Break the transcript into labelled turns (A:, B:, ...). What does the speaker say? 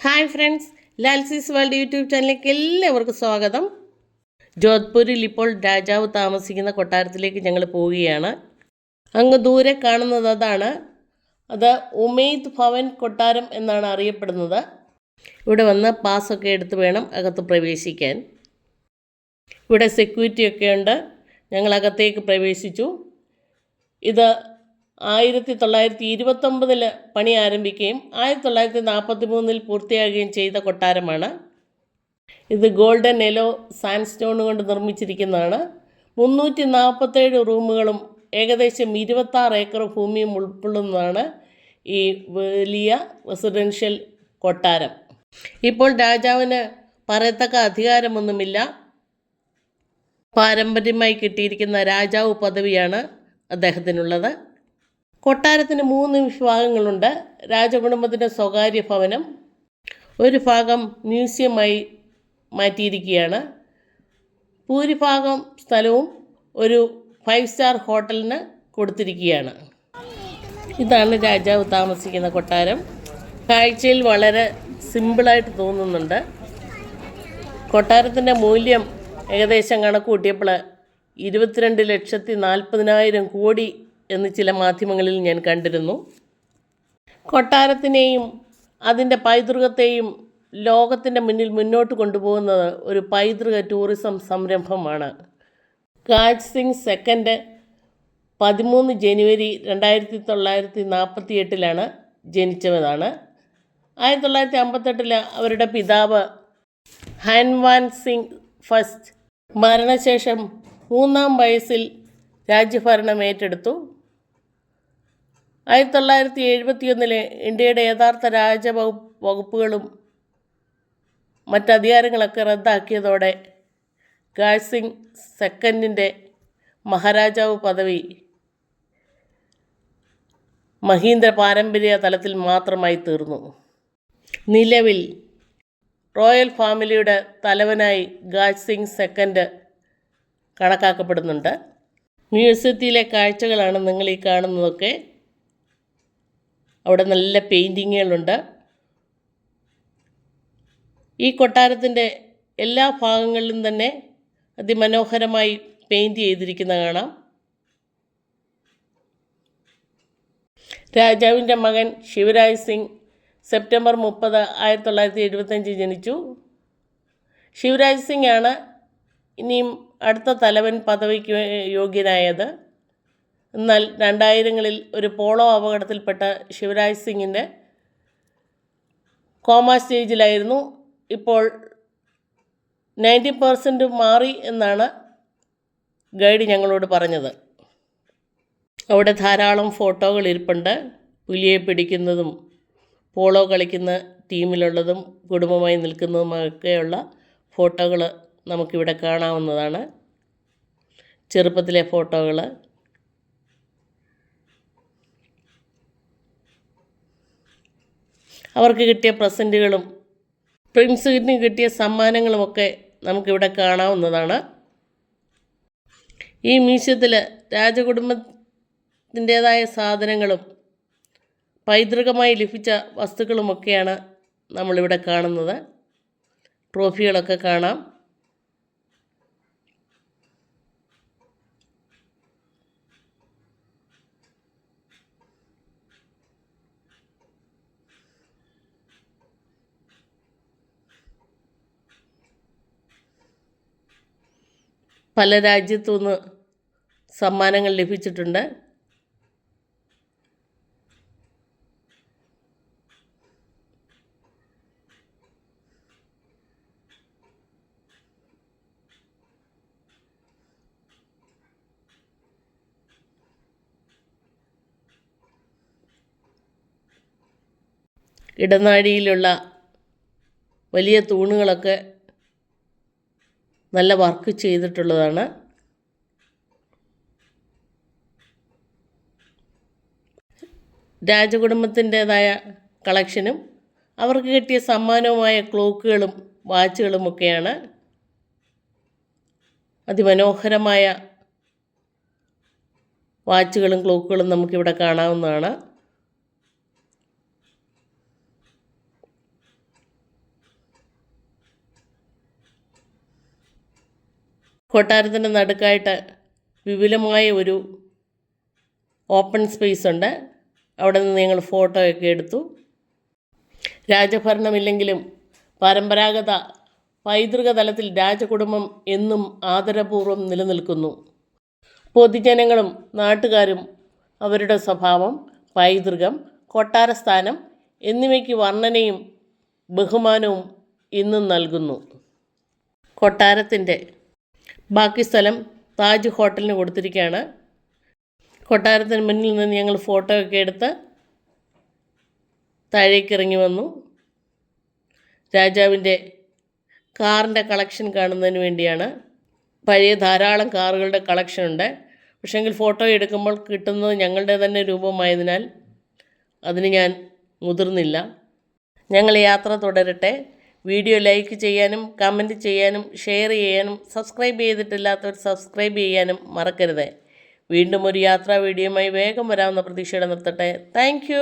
A: Hi friends, ലാൽസീസ് world YouTube ചാനലിലേക്ക് എല്ലാവർക്കും സ്വാഗതം. ജോധ്പൂരിൽ ഇപ്പോൾ രാജാവ് താമസിക്കുന്ന കൊട്ടാരത്തിലേക്ക് ഞങ്ങൾ പോവുകയാണ്. അങ്ങ് ദൂരെ കാണുന്നത് അത് ഉമൈദ് ഭവൻ കൊട്ടാരം എന്നാണ് അറിയപ്പെടുന്നത്. ഇവിടെ വന്ന് പാസ്സൊക്കെ എടുത്ത് വേണം അകത്ത് പ്രവേശിക്കാൻ. ഇവിടെ സെക്യൂരിറ്റിയൊക്കെ ഉണ്ട്. ഞങ്ങൾ അകത്തേക്ക് പ്രവേശിച്ചു. ഇത് 1929 പണി ആരംഭിക്കുകയും 1943 പൂർത്തിയാകുകയും ചെയ്ത കൊട്ടാരമാണ്. ഇത് ഗോൾഡൻ യെല്ലോ സാൻഡ്സ്റ്റോൺ കൊണ്ട് നിർമ്മിച്ചിരിക്കുന്നതാണ്. 347 റൂമുകളും ഏകദേശം 26 ഏക്കർ ഭൂമിയും ഉൾക്കൊള്ളുന്നതാണ് ഈ വലിയ റെസിഡൻഷ്യൽ കൊട്ടാരം. ഇപ്പോൾ രാജാവിന് പറയത്തക്ക അധികാരമൊന്നുമില്ല. പാരമ്പര്യമായി കിട്ടിയിരിക്കുന്ന രാജാവ് പദവിയാണ് അദ്ദേഹത്തിനുള്ളത്. കൊട്ടാരത്തിന് 3 വിഭാഗങ്ങളുണ്ട്. രാജകുടുംബത്തിൻ്റെ സ്വകാര്യ ഭവനം, ഒരു ഭാഗം മ്യൂസിയമായി മാറ്റിയിരിക്കുകയാണ്. ഭൂരിഭാഗം സ്ഥലവും ഒരു 5 സ്റ്റാർ ഹോട്ടലിന് കൊടുത്തിരിക്കുകയാണ്. ഇതാണ് രാജാവ് താമസിക്കുന്ന കൊട്ടാരം. കാഴ്ചയിൽ വളരെ സിമ്പിളായിട്ട് തോന്നുന്നുണ്ട്. കൊട്ടാരത്തിൻ്റെ മൂല്യം ഏകദേശം കണക്ക് കൂട്ടിയപ്പോൾ 22,40,000 കോടി എന്ന് ചില മാധ്യമങ്ങളിൽ ഞാൻ കണ്ടിരുന്നു. കൊട്ടാരത്തിനെയും അതിൻ്റെ പൈതൃകത്തെയും ലോകത്തിൻ്റെ മുന്നിൽ മുന്നോട്ട് കൊണ്ടുപോകുന്നത് ഒരു പൈതൃക ടൂറിസം സംരംഭമാണ്. ഗാജ് സിംഗ് സെക്കൻഡ് 13 ജനുവരി 1948 ജനിച്ചതാണ്. 1958 അവരുടെ പിതാവ് ഹൻവാൻ സിംഗ് ഫസ്റ്റ് മരണശേഷം 3-ാം വയസ്സിൽ രാജ്യഭരണം ഏറ്റെടുത്തു. 1971 ഇന്ത്യയുടെ യഥാർത്ഥ രാജവകുപ്പുകളും മറ്റധികാരങ്ങളൊക്കെ റദ്ദാക്കിയതോടെ ഗാജ് സിംഗ് സെക്കൻഡിൻ്റെ മഹാരാജാവ് പദവി മഹീന്ദ്ര പാരമ്പര്യ തലത്തിൽ മാത്രമായി തീർന്നു. നിലവിൽ റോയൽ ഫാമിലിയുടെ തലവനായി ഗാജ് സിംഗ് സെക്കൻഡ് കണക്കാക്കപ്പെടുന്നുണ്ട്. മ്യൂസിയത്തിലെ കാഴ്ചകളാണ് നിങ്ങൾ ഈ കാണുന്നതൊക്കെ. അവിടെ നല്ല പെയിൻറ്റിങ്ങുകളുണ്ട്. ഈ കൊട്ടാരത്തിൻ്റെ എല്ലാ ഭാഗങ്ങളിലും തന്നെ അതിമനോഹരമായി പെയിൻറ്റ് ചെയ്തിരിക്കുന്ന കാണാം. രാജാവിൻ്റെ മകൻ ശിവരാജ് സിംഗ് സെപ്റ്റംബർ 30, 1975 ജനിച്ചു. ശിവരാജ് സിംഗ് ആണ് ഇനിയും അടുത്ത തലവൻ പദവിക്ക് യോഗ്യനായത്. എന്നാൽ 2000-ങ്ങളിൽ ഒരു പോളോ അപകടത്തിൽപ്പെട്ട ശിവരാജ് സിംഗിൻ്റെ കോമ സ്റ്റേജിലായിരുന്നു. ഇപ്പോൾ 90% മാറി എന്നാണ് ഗൈഡ് ഞങ്ങളോട് പറഞ്ഞത്. അവിടെ ധാരാളം ഫോട്ടോകൾ ഇരിപ്പുണ്ട്. പുലിയെ പിടിക്കുന്നതും പോളോ കളിക്കുന്ന ടീമിലുള്ളതും കുടുംബമായി നിൽക്കുന്നതുമൊക്കെയുള്ള ഫോട്ടോകൾ നമുക്കിവിടെ കാണാവുന്നതാണ്. ചെറുപ്പത്തിലെ ഫോട്ടോകൾ. അവർക്ക് കിട്ടിയ പ്രസൻറ്റുകളും പ്രിൻസിന് കിട്ടിയ സമ്മാനങ്ങളുമൊക്കെ നമുക്കിവിടെ കാണാവുന്നതാണ്. ഈ മ്യൂസിയത്തിൽ രാജകുടുംബത്തിൻ്റേതായ സാധനങ്ങളും പൈതൃകമായി ലഭിച്ച വസ്തുക്കളുമൊക്കെയാണ് നമ്മളിവിടെ കാണുന്നത്. ട്രോഫികളൊക്കെ കാണാം. പല രാജ്യത്തുനിന്ന് സമ്മാനങ്ങൾ ലഭിച്ചിട്ടുണ്ട്. ഇടനാഴിയിലുള്ള വലിയ തൂണുകളൊക്കെ നല്ല വർക്ക് ചെയ്തിട്ടുള്ളതാണ്. രാജകുടുംബത്തിൻ്റേതായ കളക്ഷനും അവർക്ക് കിട്ടിയ സമ്മാനവുമായ ക്ലോക്കുകളും വാച്ചുകളുമൊക്കെയാണ്. അതിമനോഹരമായ വാച്ചുകളും ക്ലോക്കുകളും നമുക്കിവിടെ കാണാവുന്നതാണ്. കൊട്ടാരത്തിൻ്റെ നടുക്കായിട്ട് വിപുലമായ ഒരു ഓപ്പൺ സ്പേസ് ഉണ്ട്. അവിടെ നിന്ന് ഞങ്ങൾ ഫോട്ടോയൊക്കെ എടുത്തു. രാജഭരണമില്ലെങ്കിലും പരമ്പരാഗത പൈതൃക തലത്തിൽ രാജകുടുംബം എന്നും ആദരപൂർവ്വം നിലനിൽക്കുന്നു. പൊതുജനങ്ങളും നാട്ടുകാരും അവരുടെ സ്വഭാവം, പൈതൃകം, കൊട്ടാരസ്ഥാനം എന്നിവയ്ക്ക് വർണ്ണനയും ബഹുമാനവും ഇന്നും നൽകുന്നു. കൊട്ടാരത്തിൻ്റെ ബാക്കി സ്ഥലം താജ് ഹോട്ടലിന് കൊടുത്തിരിക്കുകയാണ്. കൊട്ടാരത്തിന് മുന്നിൽ നിന്ന് ഞങ്ങൾ ഫോട്ടോയൊക്കെ എടുത്ത് താഴേക്ക് ഇറങ്ങി വന്നു. രാജാവിൻ്റെ കാറിൻ്റെ കളക്ഷൻ കാണുന്നതിന് വേണ്ടിയാണ്. പഴയ ധാരാളം കാറുകളുടെ കളക്ഷൻ ഉണ്ട്. പക്ഷേങ്കിൽ ഫോട്ടോ എടുക്കുമ്പോൾ കിട്ടുന്നത് ഞങ്ങളുടെ തന്നെ രൂപമായതിനാൽ അതിന് ഞാൻ മുതിർന്നില്ല. ഞങ്ങൾ യാത്ര തുടരട്ടെ. വീഡിയോ ലൈക്ക് ചെയ്യാനും കമൻറ്റ് ചെയ്യാനും ഷെയർ ചെയ്യാനും സബ്സ്ക്രൈബ് ചെയ്തിട്ടില്ലാത്തവർ സബ്സ്ക്രൈബ് ചെയ്യാനും മറക്കരുത്. വീണ്ടും ഒരു യാത്രാ വീഡിയോയുമായി വേഗം വരാവുന്ന പ്രതീക്ഷയോടെ നിർത്തട്ടെ. താങ്ക്